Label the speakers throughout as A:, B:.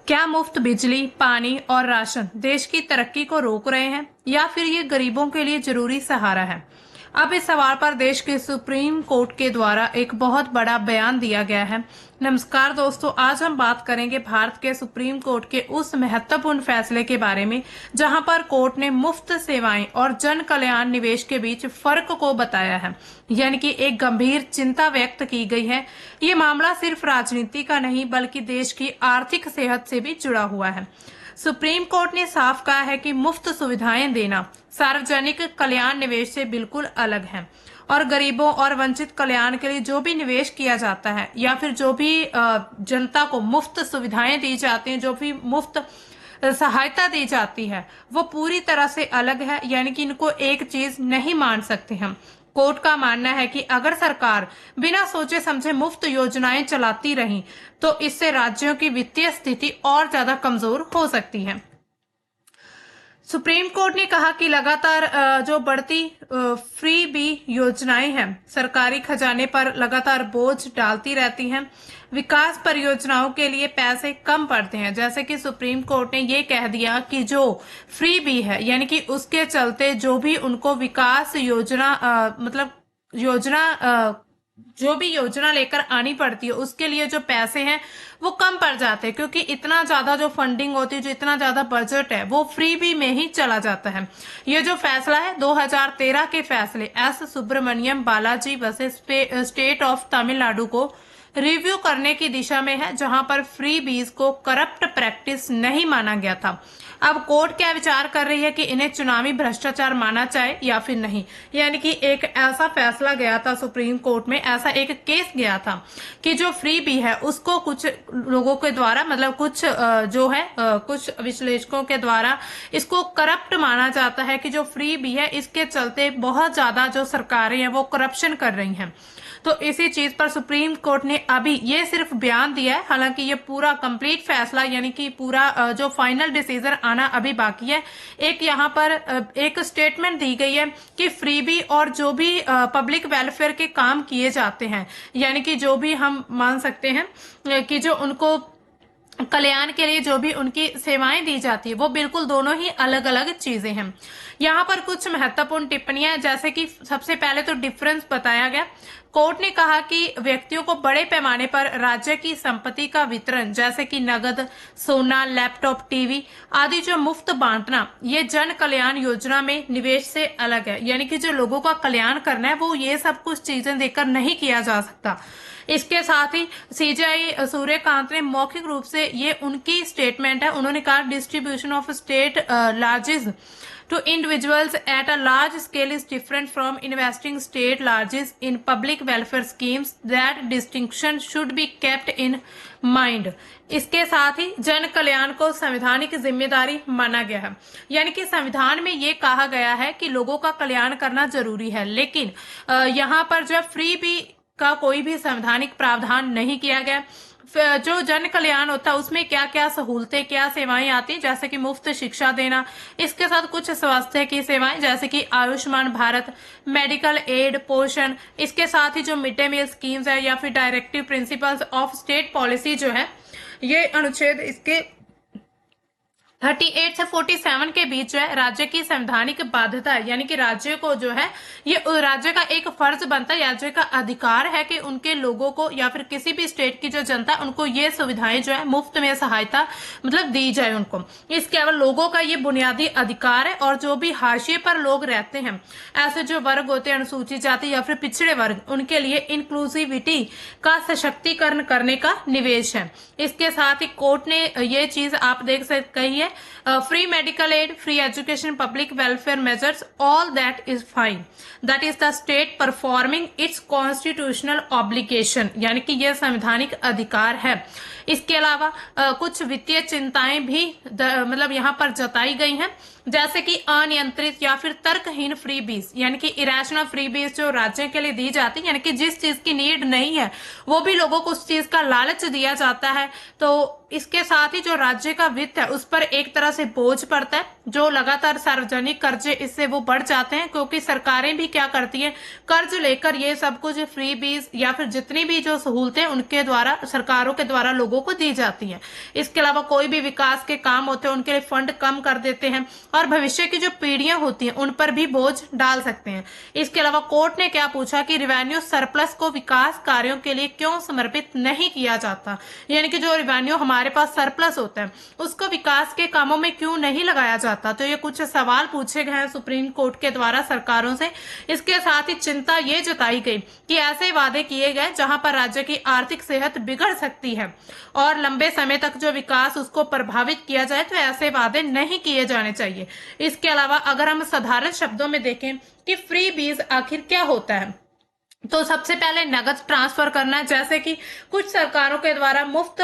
A: क्या मुफ्त बिजली, पानी और राशन देश की तरक्की को रोक रहे हैं या फिर ये गरीबों के लिए जरूरी सहारा है? अब इस सवाल पर देश के सुप्रीम कोर्ट के द्वारा एक बहुत बड़ा बयान दिया गया है। नमस्कार दोस्तों, आज हम बात करेंगे भारत के सुप्रीम कोर्ट के उस महत्वपूर्ण फैसले के बारे में जहां पर कोर्ट ने मुफ्त सेवाएं और जन कल्याण निवेश के बीच फर्क को बताया है, यानी कि एक गंभीर चिंता व्यक्त की गई है। ये मामला सिर्फ राजनीति का नहीं बल्कि देश की आर्थिक सेहत से भी जुड़ा हुआ है। सुप्रीम कोर्ट ने साफ कहा है कि मुफ्त सुविधाएं देना सार्वजनिक कल्याण निवेश से बिल्कुल अलग है और गरीबों और वंचित कल्याण के लिए जो भी निवेश किया जाता है या फिर जो भी जनता को मुफ्त सुविधाएं दी जाती हैं, जो भी मुफ्त सहायता दी जाती है, वो पूरी तरह से अलग है। यानी कि इनको एक चीज नहीं मान सकते हम। कोर्ट का मानना है कि अगर सरकार बिना सोचे समझे मुफ्त योजनाएं चलाती रही तो इससे राज्यों की वित्तीय स्थिति और ज्यादा कमजोर हो सकती है। सुप्रीम कोर्ट ने कहा कि लगातार जो बढ़ती फ्री बी योजनाएं हैं सरकारी खजाने पर लगातार बोझ डालती रहती हैं। विकास परियोजनाओं के लिए पैसे कम पड़ते हैं। जैसे कि सुप्रीम कोर्ट ने ये कह दिया कि जो फ्री बी है यानी कि उसके चलते जो भी उनको विकास योजना जो भी योजना लेकर आनी पड़ती है उसके लिए जो पैसे हैं वो कम पड़ जाते हैं, क्योंकि इतना ज्यादा जो फंडिंग होती है, जो इतना ज्यादा बजट है वो फ्री बी में ही चला जाता है। ये जो फैसला है 2013 के फैसले S Subramaniam Balaji versus state of Tamil Nadu को रिव्यू करने की दिशा में है, जहां पर फ्री बीज को करप्ट प्रैक्टिस नहीं माना गया था। अब कोर्ट क्या विचार कर रही है कि इन्हें चुनावी भ्रष्टाचार माना जाए या फिर नहीं। यानी कि एक ऐसा फैसला गया था सुप्रीम कोर्ट में, ऐसा एक केस गया था कि जो फ्री बी है उसको कुछ लोगों के द्वारा कुछ विश्लेषकों के द्वारा इसको करप्ट माना जाता है कि जो फ्री बी है इसके चलते बहुत ज्यादा जो सरकारें हैं वो करप्शन कर रही हैं। तो इसी चीज पर सुप्रीम कोर्ट ने अभी ये सिर्फ बयान दिया है, हालांकि ये पूरा कंप्लीट फैसला यानी कि पूरा जो फाइनल डिसीजन आना अभी बाकी है। एक यहाँ पर एक स्टेटमेंट दी गई है कि फ्रीबी और जो भी पब्लिक वेलफेयर के काम किए जाते हैं, यानी कि जो भी हम मान सकते हैं कि जो उनको कल्याण के लिए जो भी उनकी सेवाएं दी जाती है वो बिल्कुल दोनों ही अलग अलग चीजें हैं। यहाँ पर कुछ महत्वपूर्ण टिप्पणियां हैं, जैसे कि सबसे पहले तो डिफरेंस बताया गया। कोर्ट ने कहा कि व्यक्तियों को बड़े पैमाने पर राज्य की संपत्ति का वितरण जैसे कि नगद, सोना, लैपटॉप, टीवी आदि जो मुफ्त बांटना, ये जन कल्याण योजना में निवेश से अलग है। यानी कि जो लोगों का कल्याण करना है वो ये सब कुछ चीजें देकर नहीं किया जा सकता। इसके साथ ही सीजेआई सूर्यकांत ने मौखिक रूप से ये उनकी स्टेटमेंट है, उन्होंने कहा distribution of state largesse to individuals at a large scale is different from investing state largesse in public welfare schemes. That distinction should be kept in mind. इसके साथ ही जन कल्याण को संवैधानिक जिम्मेदारी माना गया है। यानी कि संविधान में ये कहा गया है कि लोगों का कल्याण करना जरूरी है, लेकिन यहाँ पर जो फ्री बी का कोई भी संवैधानिक प्रावधान नहीं किया गया। जो जन कल्याण होता है उसमें क्या क्या सहूलतें, क्या सेवाएं आती हैं, जैसे कि मुफ्त शिक्षा देना, इसके साथ कुछ स्वास्थ्य की सेवाएं जैसे कि आयुष्मान भारत, मेडिकल एड, पोषण, इसके साथ ही जो मिड डे मील स्कीम्स है या फिर directive principles of state policy जो है, ये अनुच्छेद इसके 38 से 47 के बीच जो है राज्य की संवैधानिक बाध्यता है। यानी कि राज्य को जो है ये राज्य का एक फर्ज बनता है, राज्य का अधिकार है कि उनके लोगों को या फिर किसी भी स्टेट की जो जनता है उनको ये सुविधाएं जो है मुफ्त में सहायता दी जाए उनको। इसके अलावा लोगों का ये बुनियादी अधिकार है और जो भी हाशिए पर लोग रहते हैं, ऐसे जो वर्ग होते हैं अनुसूचित जाति या फिर पिछड़े वर्ग, उनके लिए इंक्लूसिविटी का सशक्तिकरण करने का निवेश है। इसके साथ ही कोर्ट ने ये चीज आप देख सकते कही है, free medical aid, free education, public welfare measures, all that is fine. That is the state performing its constitutional obligation. यानी कि यह संवैधानिक अधिकार है। इसके अलावा कुछ वित्तीय चिंताएं भी यहाँ पर जताई गई हैं, जैसे कि अनियंत्रित या फिर तर्कहीन फ्री बीज, यानी कि इरेशनल फ्री बीज जो राज्य के लिए दी जाती है, यानी कि जिस चीज की नीड नहीं है वो भी लोगों को उस चीज का लालच दिया जाता है, तो इसके साथ ही जो राज्य का वित्त है उस पर एक तरह से बोझ पड़ता है, जो लगातार सार्वजनिक कर्जे इससे वो बढ़ जाते हैं, क्योंकि सरकारें भी क्या करती हैं, कर्ज लेकर ये सब कुछ फ्री बीज या फिर जितनी भी जो सहूलतें उनके द्वारा सरकारों के द्वारा लोगों को दी जाती हैं। इसके अलावा कोई भी विकास के काम होते हैं उनके लिए फंड कम कर देते हैं और भविष्य की जो पीढ़ियां होती हैं उन पर भी बोझ डाल सकते हैं। इसके अलावा कोर्ट ने क्या पूछा कि रेवेन्यू सरप्लस को विकास कार्यों के लिए क्यों समर्पित नहीं किया जाता, यानी कि जो रेवेन्यू हमारे पास सरप्लस होता है उसको विकास के कामों में क्यों नहीं लगाया जाता। तो ये कुछ सवाल पूछे गए हैं सुप्रीम कोर्ट के द्वारा सरकारों से। इसके साथ ही चिंता ये जताई गई कि ऐसे वादे किए गए जहां पर राज्य की आर्थिक सेहत बिगड़ सकती है और लंबे समय तक जो विकास उसको प्रभावित किया जाए, तो ऐसे वादे नहीं किए जाने चाहिए। इसके अलावा अगर हम साधारण शब्दों में देखें कि फ्री बीज आखिर क्या होता है, तो सबसे पहले नगद ट्रांसफर करना, जैसे कि कुछ सरकारों के द्वारा मुफ्त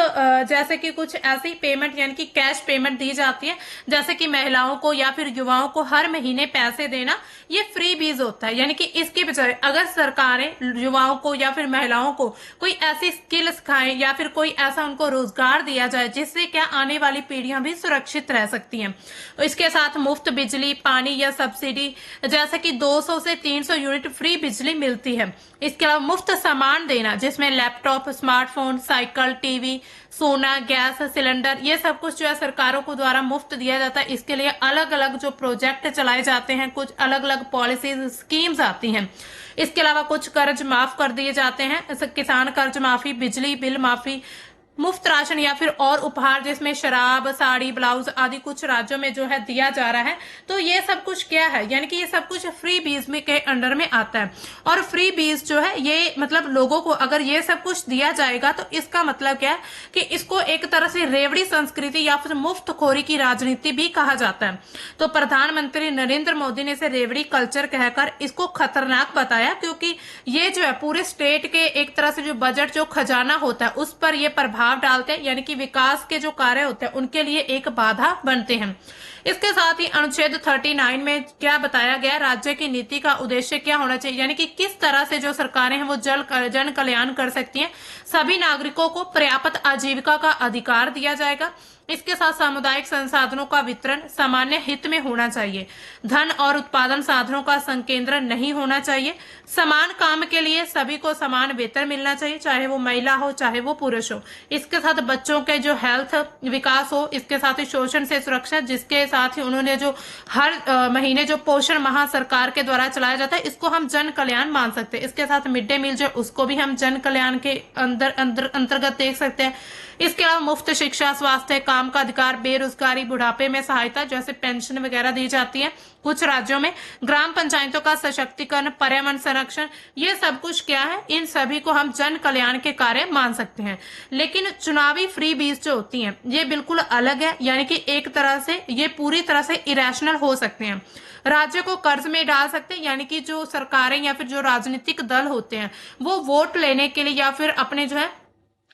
A: जैसे कि कुछ ऐसी पेमेंट यानी कि कैश पेमेंट दी जाती है, जैसे कि महिलाओं को या फिर युवाओं को हर महीने पैसे देना, ये फ्री बीज होता है। यानी कि इसके बजाय अगर सरकारें युवाओं को या फिर महिलाओं को कोई ऐसी स्किल सिखाएं या फिर कोई ऐसा उनको रोजगार दिया जाए जिससे क्या आने वाली पीढ़ियां भी सुरक्षित रह सकती हैं। इसके साथ मुफ्त बिजली, पानी या सब्सिडी, जैसे कि 200 से 300 यूनिट फ्री बिजली मिलती है। इसके अलावा मुफ्त सामान देना, जिसमें लैपटॉप, स्मार्टफोन, साइकिल, टीवी, सोना, गैस सिलेंडर, ये सब कुछ जो है सरकारों को द्वारा मुफ्त दिया जाता है। इसके लिए अलग अलग जो प्रोजेक्ट चलाए जाते हैं, कुछ अलग अलग पॉलिसीज स्कीम्स आती हैं। इसके अलावा कुछ कर्ज माफ कर दिए जाते हैं, किसान कर्ज माफी, बिजली बिल माफी, मुफ्त राशन या फिर और उपहार जिसमें शराब, साड़ी, ब्लाउज आदि कुछ राज्यों में जो है दिया जा रहा है। तो ये सब कुछ क्या है, यानी कि ये सब कुछ फ्री बीज में के अंडर में आता है। और फ्री बीज जो है ये मतलब लोगों को अगर ये सब कुछ दिया जाएगा तो इसका मतलब क्या है कि इसको एक तरह से रेवड़ी संस्कृति या फिर मुफ्तखोरी की राजनीति भी कहा जाता है। तो प्रधानमंत्री नरेंद्र मोदी ने इसे रेवड़ी कल्चर कहकर इसको खतरनाक बताया, क्योंकि ये जो है पूरे स्टेट के एक तरह से जो बजट जो खजाना होता है उस पर ये प्रभाव डालते हैं, यानी कि विकास के जो कार्य होते हैं उनके लिए एक बाधा बनते हैं। इसके साथ ही अनुच्छेद 39 में क्या बताया गया, राज्य की नीति का उद्देश्य क्या होना चाहिए, यानी कि किस तरह से जो सरकारें हैं वो जन कल्याण कर सकती हैं। सभी नागरिकों को पर्याप्त आजीविका का अधिकार दिया जाएगा। इसके साथ सामुदायिक संसाधनों का वितरण सामान्य हित में होना चाहिए। धन और उत्पादन साधनों का संकेंद्रण नहीं होना चाहिए। समान काम के लिए सभी को समान वेतन मिलना चाहिए, चाहे वो महिला हो चाहे वो पुरुष हो। इसके साथ बच्चों के जो हेल्थ विकास हो, इसके साथ ही शोषण से सुरक्षा, जिसके साथ ही उन्होंने जो हर महीने जो पोषण माह सरकार के द्वारा चलाया जाता है, इसको हम जन कल्याण मान सकते हैं। इसके साथ मिड डे मील जो उसको भी हम जन कल्याण के अंतर्गत देख सकते हैं। इसके अलावा मुफ्त शिक्षा, स्वास्थ्य, काम का अधिकार, बेरोजगारी, बुढ़ापे में सहायता जैसे पेंशन वगैरह दी जाती है। कुछ राज्यों में ग्राम पंचायतों का सशक्तिकरण, पर्यावरण संरक्षण, ये सब कुछ क्या है, इन सभी को हम जन कल्याण के कार्य मान सकते हैं। लेकिन चुनावी फ्री बीज जो होती हैं ये बिल्कुल अलग है, यानी कि एक तरह से ये पूरी तरह से इरेशनल हो सकते हैं, राज्य को कर्ज में डाल सकते हैं। यानी कि जो सरकारें या फिर जो राजनीतिक दल होते हैं वो वोट लेने के लिए या फिर अपने जो है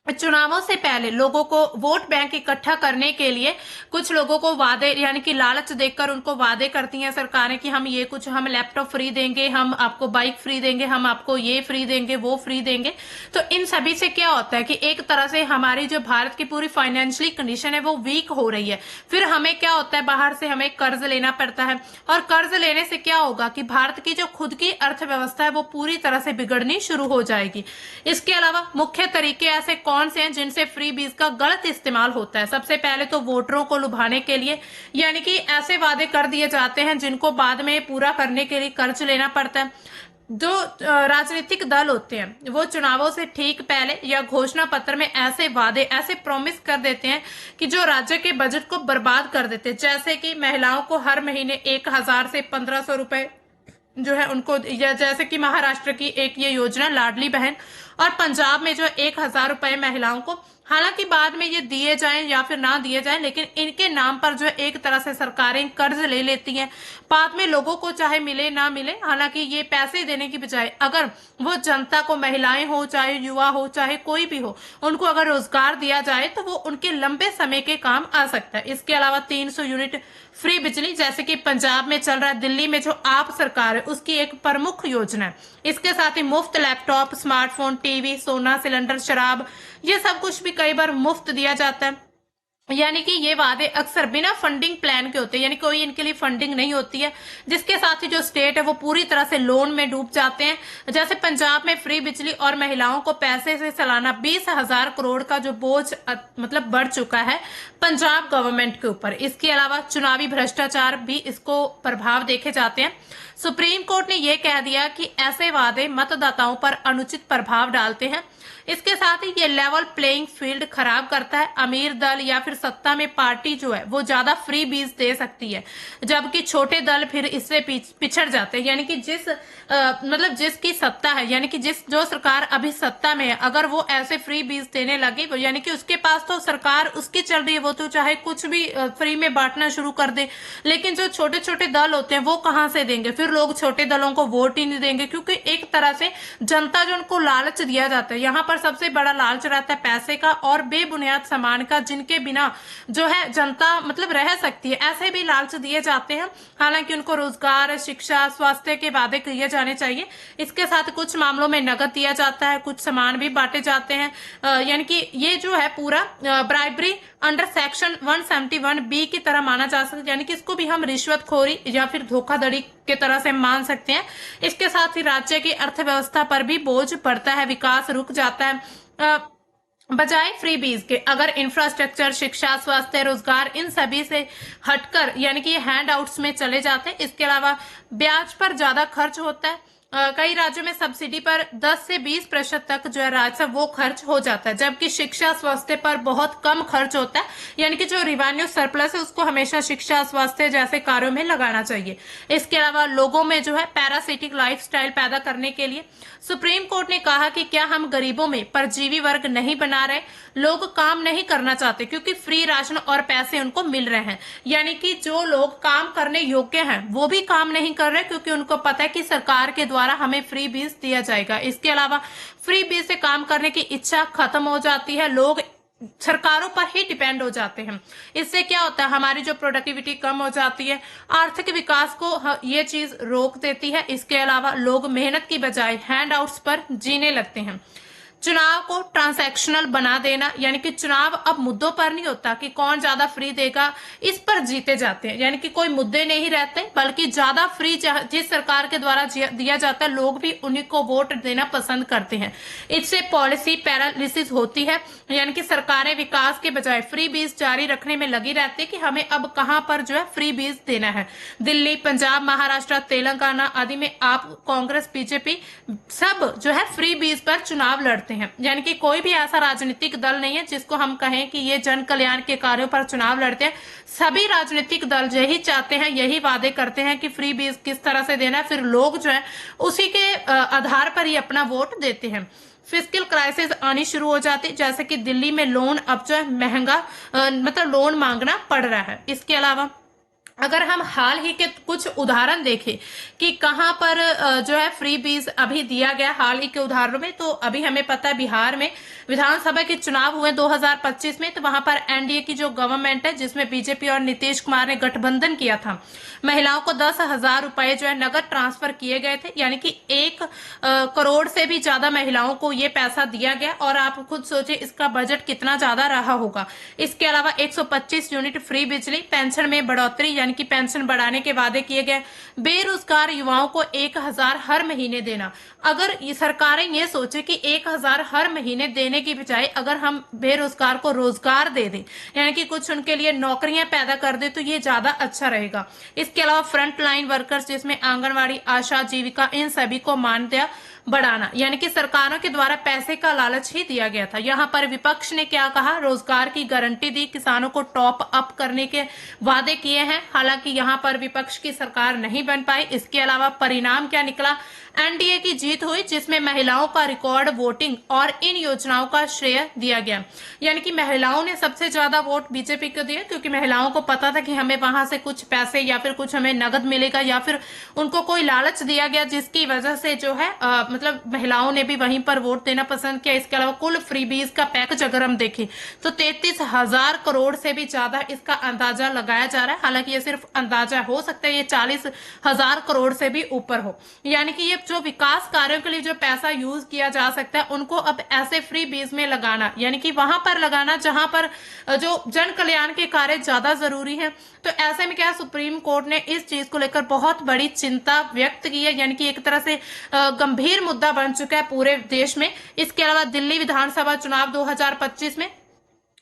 A: चुनावों से पहले लोगों को वोट बैंक इकट्ठा करने के लिए कुछ लोगों को वादे यानी कि लालच देकर उनको वादे करती हैं सरकारें कि हम ये कुछ, हम लैपटॉप फ्री देंगे, हम आपको बाइक फ्री देंगे, हम आपको ये फ्री देंगे, वो फ्री देंगे। तो इन सभी से क्या होता है कि एक तरह से हमारी जो भारत की पूरी फाइनेंशियली कंडीशन है वो वीक हो रही है। फिर हमें क्या होता है, बाहर से हमें कर्ज लेना पड़ता है और कर्ज लेने से क्या होगा कि भारत की जो खुद की अर्थव्यवस्था है वो पूरी तरह से बिगड़नी शुरू हो जाएगी। इसके अलावा मुख्य तरीके ऐसे कौन से हैं जिनसे फ्री बीज का गलत इस्तेमाल होता है। सबसे पहले तो वोटरों को लुभाने के लिए, यानी कि ऐसे वादे कर दिए जाते हैं जिनको बाद में पूरा करने के लिए कर्ज लेना पड़ता है। जो राजनीतिक दल होते हैं वो चुनावों से ठीक पहले या घोषणा पत्र में ऐसे वादे, ऐसे प्रॉमिस कर देते हैं कि जो राज्य के बजट को बर्बाद कर देते हैं। जैसे कि महिलाओं को हर महीने 1000 से 1500 रुपए जो है उनको, या जैसे कि महाराष्ट्र की एक ये योजना लाडली बहन, और पंजाब में जो 1000 रुपए महिलाओं को, हालांकि बाद में ये दिए जाएं या फिर ना दिए जाएं, लेकिन इनके नाम पर जो एक तरह से सरकारें कर्ज ले लेती हैं। बाद में लोगों को चाहे मिले ना मिले, हालांकि ये पैसे देने की बजाय अगर वो जनता को, महिलाएं हो चाहे युवा हो चाहे कोई भी हो, उनको अगर रोजगार दिया जाए तो वो उनके लंबे समय के काम आ सकता है। इसके अलावा 300 यूनिट फ्री बिजली, जैसे कि पंजाब में चल रहा है, दिल्ली में जो आप सरकार है उसकी एक प्रमुख योजना है। इसके साथ ही मुफ्त लैपटॉप, स्मार्टफोन, टीवी, सोना, सिलेंडर, शराब, ये सब कुछ भी कई बार मुफ्त दिया जाता है। यानी कि ये वादे अक्सर बिना फंडिंग प्लान के होते हैं, यानी कोई इनके लिए फंडिंग नहीं होती है, जिसके साथ ही जो स्टेट है वो पूरी तरह से लोन में डूब जाते हैं। जैसे पंजाब में फ्री बिजली और महिलाओं को पैसे से सालाना 20,000 करोड़ का जो बोझ मतलब बढ़ चुका है पंजाब गवर्नमेंट के ऊपर। इसके अलावा चुनावी भ्रष्टाचार भी इसको प्रभाव देखे जाते हैं। सुप्रीम कोर्ट ने यह कह दिया कि ऐसे वादे मतदाताओं पर अनुचित प्रभाव डालते हैं। इसके साथ ही ये लेवल प्लेइंग फील्ड खराब करता है। अमीर दल या फिर सत्ता में पार्टी जो है वो ज्यादा फ्री बीज दे सकती है, जबकि छोटे दल फिर इससे पिछड़ जाते हैं। यानी कि मतलब जिसकी सत्ता है, यानी कि जो सरकार अभी सत्ता में है, अगर वो ऐसे फ्री बीज देने लगे, यानी कि उसके पास तो सरकार उसकी चल रही है, वो तो चाहे कुछ भी फ्री में बांटना शुरू कर दे, लेकिन जो छोटे छोटे दल होते हैं वो कहां से देंगे? फिर लोग छोटे दलों को वोट ही नहीं देंगे, क्योंकि एक तरह से जनता जो उनको लालच दिया जाता है, यहाँ पर सबसे बड़ा लालच रहता है पैसे का और बेबुनियाद सामान का, जिनके बिना जो है जनता मतलब रह सकती है, ऐसे भी लालच दिए जाते हैं। हालांकि उनको रोजगार, शिक्षा, स्वास्थ्य के वादे किए जाने चाहिए। इसके साथ कुछ मामलों में नकद दिया जाता है, कुछ सामान भी बांटे जाते हैं। यानी कि ये जो है पूरा ब्राइबरी अंडर सेक्शन 171B की तरह माना जा सकता है, यानी कि इसको भी हम रिश्वतखोरी या फिर धोखाधड़ी के तरह से मान सकते हैं। इसके साथ ही राज्य की अर्थव्यवस्था पर भी बोझ पड़ता है, विकास रुक जाता है। बजाय फ्री बीज के अगर इंफ्रास्ट्रक्चर, शिक्षा, स्वास्थ्य, रोजगार इन सभी से हटकर यानी कि हैंड आउट्स में चले जाते हैं। इसके अलावा ब्याज पर ज्यादा खर्च होता है। कई राज्यों में सब्सिडी पर 10 से 20% तक जो है राजस्व वो खर्च हो जाता है, जबकि शिक्षा, स्वास्थ्य पर बहुत कम खर्च होता है। यानी कि जो रिवेन्यू सरप्लस है उसको हमेशा शिक्षा, स्वास्थ्य जैसे कार्यों में लगाना चाहिए। इसके अलावा लोगों में जो है पैरासिटिक लाइफस्टाइल पैदा करने के लिए सुप्रीम कोर्ट ने कहा कि क्या हम गरीबों में परजीवी वर्ग नहीं बना रहे? लोग काम नहीं करना चाहते क्योंकि फ्री राशन और पैसे उनको मिल रहे हैं। यानी कि जो लोग काम करने योग्य हैं वो भी काम नहीं कर रहे, क्योंकि उनको पता है कि सरकार के द्वारा हमें फ्री बीज दिया जाएगा। इसके अलावा फ्री बीज से काम करने की इच्छा खत्म हो जाती है, लोग सरकारों पर ही डिपेंड हो जाते हैं। इससे क्या होता है, हमारी जो प्रोडक्टिविटी कम हो जाती है, आर्थिक विकास को ये चीज रोक देती है। इसके अलावा लोग मेहनत की बजाय हैंडआउट्स पर जीने लगते हैं। चुनाव को ट्रांसैक्शनल बना देना, यानी कि चुनाव अब मुद्दों पर नहीं होता कि कौन ज्यादा फ्री देगा, इस पर जीते जाते हैं। यानी कि कोई मुद्दे नहीं रहते, बल्कि ज्यादा फ्री जिस सरकार के द्वारा दिया जाता है लोग भी उन्हीं को वोट देना पसंद करते हैं। इससे पॉलिसी पैरालिसिस होती है, यानी कि सरकारें विकास के बजाय फ्री बीज जारी रखने में लगी रहती है कि हमें अब कहां पर जो है फ्री बीज देना है। दिल्ली, पंजाब, महाराष्ट्र, तेलंगाना आदि में आप कांग्रेस, बीजेपी सब जो है फ्री बीज पर चुनाव लड़ते हैं। यानी कि कोई भी ऐसा राजनीतिक दल नहीं है जिसको हम कहें कि ये जन कल्याण के कार्यों पर चुनाव लड़ते हैं। सभी राजनीतिक दल यही चाहते हैं, यही वादे करते हैं कि फ्री बीज किस तरह से देना है, फिर लोग जो है उसी के आधार पर ही अपना वोट देते हैं। फिस्कल क्राइसिस आनी शुरू हो जाती, जैसे कि दिल्ली में लोन अब जो है महंगा मतलब लोन मांगना पड़ रहा है। इसके अलावा अगर हम हाल ही के कुछ उदाहरण देखें कि कहां पर जो है फ्री बीज अभी दिया गया हाल ही के उदाहरणों में, तो अभी हमें पता है बिहार में विधानसभा के चुनाव हुए 2025 में, तो वहां पर एनडीए की जो गवर्नमेंट है जिसमें बीजेपी और नीतीश कुमार ने गठबंधन किया था, महिलाओं को 10,000 रुपए जो है नगद ट्रांसफर किए गए थे। यानी कि 1 करोड़ से भी ज्यादा महिलाओं को ये पैसा दिया गया, और आप खुद सोचिए इसका बजट कितना ज्यादा रहा होगा। इसके अलावा 125 यूनिट फ्री बिजली, पेंशन में बढ़ोतरी यानी कि पेंशन बढ़ाने के वादे किए गए, बेरोजगार युवाओं को 1,000 हर महीने देना। अगर ये सरकारें ये सोचे कि 1,000 हर महीने देने की बजाय अगर हम बेरोजगार को रोजगार दे दें, यानी कि कुछ उनके लिए नौकरियां पैदा कर दे, तो ये ज्यादा अच्छा रहेगा। इसके अलावा फ्रंट लाइन वर्कर्स जिसमें आंगनवाड़ी, आशा, जीविका, इन सभी को मानदेय बढ़ाना, यानी कि सरकारों के द्वारा पैसे का लालच ही दिया गया था। यहाँ पर विपक्ष ने क्या कहा, रोजगार की गारंटी दी, किसानों को टॉप अप करने के वादे किए हैं। हालांकि यहाँ पर विपक्ष की सरकार नहीं बन पाई। इसके अलावा परिणाम क्या निकला, एनडीए की जीत हुई जिसमें महिलाओं का रिकॉर्ड वोटिंग और इन योजनाओं का श्रेय दिया गया। यानी कि महिलाओं ने सबसे ज्यादा वोट बीजेपी को दिया, क्योंकि महिलाओं को पता था कि हमें वहां से कुछ पैसे या फिर कुछ हमें नगद मिलेगा, या फिर उनको कोई लालच दिया गया, जिसकी वजह से जो है मतलब महिलाओं ने भी वहीं पर वोट देना पसंद किया। इसके अलावा कुल फ्रीबीज का पैकेज अगर हम देखें तो 33,000 करोड़ से भी ज्यादा इसका अंदाजा लगाया जा रहा है। हालांकि ये सिर्फ अंदाजा हो सकता है, ये 40,000 करोड़ से भी ऊपर हो। यानी कि ये जो विकास कार्यों के लिए जो पैसा यूज किया जा सकता है उनको अब ऐसे फ्री बीज में लगाना, यानी कि वहां पर लगाना जहां पर जो जन कल्याण के कार्य ज्यादा जरूरी है। तो ऐसे में क्या है, सुप्रीम कोर्ट ने इस चीज को लेकर बहुत बड़ी चिंता व्यक्त की है, यानी कि एक तरह से गंभीर मुद्दा बन चुका है पूरे देश में। इसके अलावा दिल्ली विधानसभा चुनाव 2025 में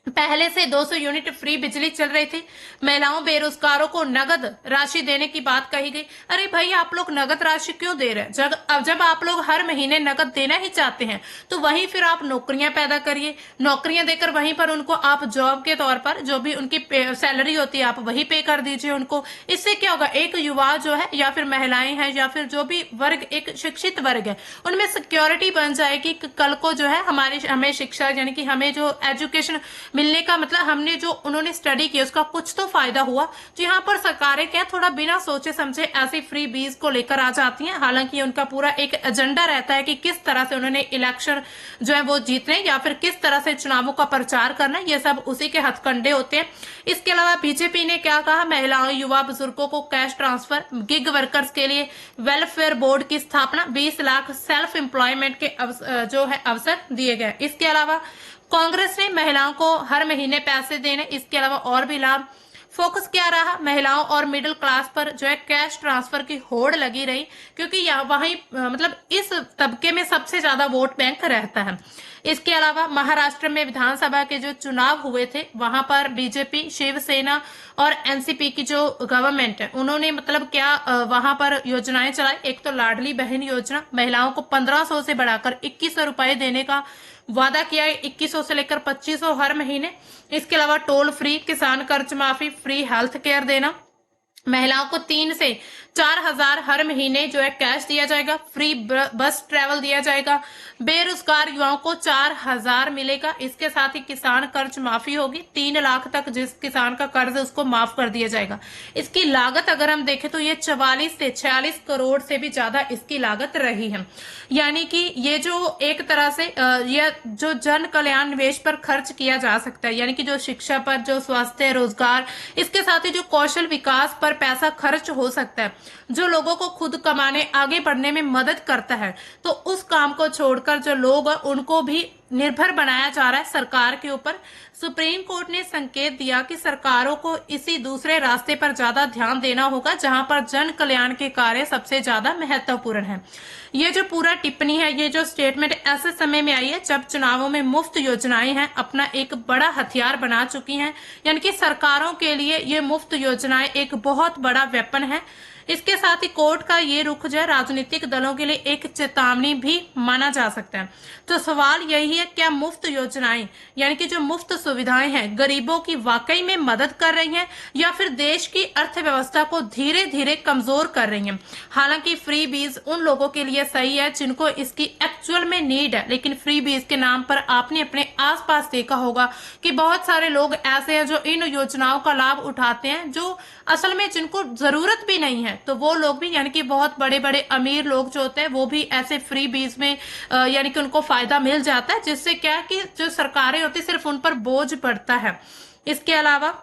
A: पहले से 200 यूनिट फ्री बिजली चल रही थी। महिलाओं बेरोजगारों को नगद राशि देने की बात कही गई। अरे भाई, आप लोग नगद राशि क्यों दे रहे हैं? जब आप लोग हर महीने नगद देना ही चाहते हैं तो वहीं फिर आप नौकरियां पैदा करिए, नौकरियां देकर वहीं पर उनको आप जॉब के तौर पर जो भी उनकी सैलरी होती है आप वही पे कर दीजिए उनको। इससे क्या होगा, एक युवा जो है या फिर महिलाएं हैं या फिर जो भी वर्ग एक शिक्षित वर्ग है उनमें सिक्योरिटी बन जाएगी। कल को जो है हमें शिक्षा यानी कि हमें जो एजुकेशन मिलने का मतलब हमने जो उन्होंने स्टडी की उसका कुछ तो फायदा हुआ। तो यहाँ पर सरकारें क्या थोड़ा बिना सोचे समझे ऐसी फ्री बीज को लेकर आ जाती हैं। हालांकि उनका पूरा एक एजेंडा रहता है कि किस तरह से उन्होंने इलेक्शन जो है वो जीतने या फिर किस तरह से चुनावों का प्रचार करना, ये सब उसी के हथकंडे होते हैं। इसके अलावा बीजेपी ने क्या कहा, महिलाओं युवा बुजुर्गों को कैश ट्रांसफर, गिग वर्कर्स के लिए वेलफेयर बोर्ड की स्थापना, 20 लाख सेल्फ एम्प्लॉयमेंट के जो है अवसर दिए गए। इसके अलावा कांग्रेस ने महिलाओं को हर महीने पैसे देने, इसके अलावा और भी लाभ। फोकस क्या रहा, महिलाओं और मिडिल क्लास पर जो है कैश ट्रांसफर की होड़ लगी रही, क्योंकि वहीं मतलब इस तबके में सबसे ज्यादा वोट बैंक रहता है। इसके अलावा महाराष्ट्र में विधानसभा के जो चुनाव हुए थे वहां पर बीजेपी, शिवसेना और एनसीपी की जो गवर्नमेंट है उन्होंने मतलब क्या वहां पर योजनाएं चलाई। एक तो लाडली बहन योजना, महिलाओं को 1500 से बढ़ाकर 2100 रुपए देने का वादा किया है, 2100 से लेकर 2500 हर महीने। इसके अलावा टोल फ्री किसान कर्ज माफी, फ्री हेल्थ केयर देना, महिलाओं को 3 से 4000 हर महीने जो है कैश दिया जाएगा, फ्री बस ट्रेवल दिया जाएगा, बेरोजगार युवाओं को 4000 मिलेगा। इसके साथ ही किसान कर्ज माफी होगी, 3 लाख तक जिस किसान का कर्ज है उसको माफ कर दिया जाएगा। इसकी लागत अगर हम देखें तो ये 44 से 46 करोड़ से भी ज्यादा इसकी लागत रही है। यानी कि ये जो एक तरह से ये जो जन कल्याण निवेश पर खर्च किया जा सकता है, यानी कि जो शिक्षा पर, जो स्वास्थ्य, रोजगार, इसके साथ ही जो कौशल विकास पर पैसा खर्च हो सकता है, जो लोगों को खुद कमाने आगे बढ़ने में मदद करता है, तो उस काम को छोड़कर जो लोग उनको भी निर्भर बनाया जा रहा है सरकार के ऊपर। सुप्रीम कोर्ट ने संकेत दिया कि सरकारों को इसी दूसरे रास्ते पर ज्यादा ध्यान देना होगा जहां पर जन कल्याण के कार्य सबसे ज्यादा महत्वपूर्ण है। ये जो पूरा टिप्पणी है, ये जो स्टेटमेंट ऐसे समय में आई है जब चुनावों में मुफ्त योजनाएं हैं अपना एक बड़ा हथियार बना चुकी हैं, यानी कि सरकारों के लिए ये मुफ्त योजनाएं एक बहुत बड़ा वेपन है। इसके साथ ही कोर्ट का ये रुख जो है राजनीतिक दलों के लिए एक चेतावनी भी माना जा सकता है। तो सवाल यही है, क्या मुफ्त योजनाएं यानी कि जो मुफ्त सुविधाएं हैं गरीबों की वाकई में मदद कर रही हैं या फिर देश की अर्थव्यवस्था को धीरे धीरे कमजोर कर रही हैं? हालांकि फ्री बीज उन लोगों के लिए सही है जिनको इसकी एक्चुअल में नीड है, लेकिन फ्री बीज के नाम पर आपने अपने आसपास देखा होगा कि बहुत सारे लोग ऐसे हैं जो इन योजनाओं का लाभ उठाते हैं जो असल में जिनको जरूरत भी नहीं है। तो वो लोग भी यानी कि बहुत बड़े बड़े अमीर लोग जो होते हैं वो भी ऐसे फ्री बीज में यानी कि उनको फायदा मिल जाता है, जिससे क्या है कि जो सरकारें होती सिर्फ उन पर बोझ पड़ता है। इसके अलावा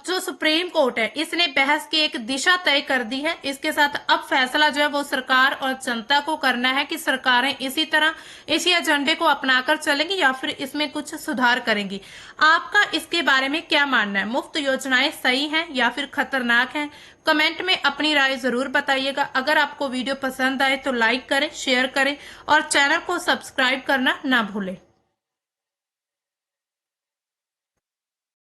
A: जो सुप्रीम कोर्ट है इसने बहस की एक दिशा तय कर दी है। इसके साथ अब फैसला जो है वो सरकार और जनता को करना है कि सरकारें इसी तरह इसी एजेंडे को अपनाकर चलेंगी या फिर इसमें कुछ सुधार करेंगी। आपका इसके बारे में क्या मानना है? मुफ्त योजनाएं सही हैं या फिर खतरनाक हैं? कमेंट में अपनी राय जरूर बताइएगा। अगर आपको वीडियो पसंद आए तो लाइक करें, शेयर करें और चैनल को सब्सक्राइब करना ना भूलें।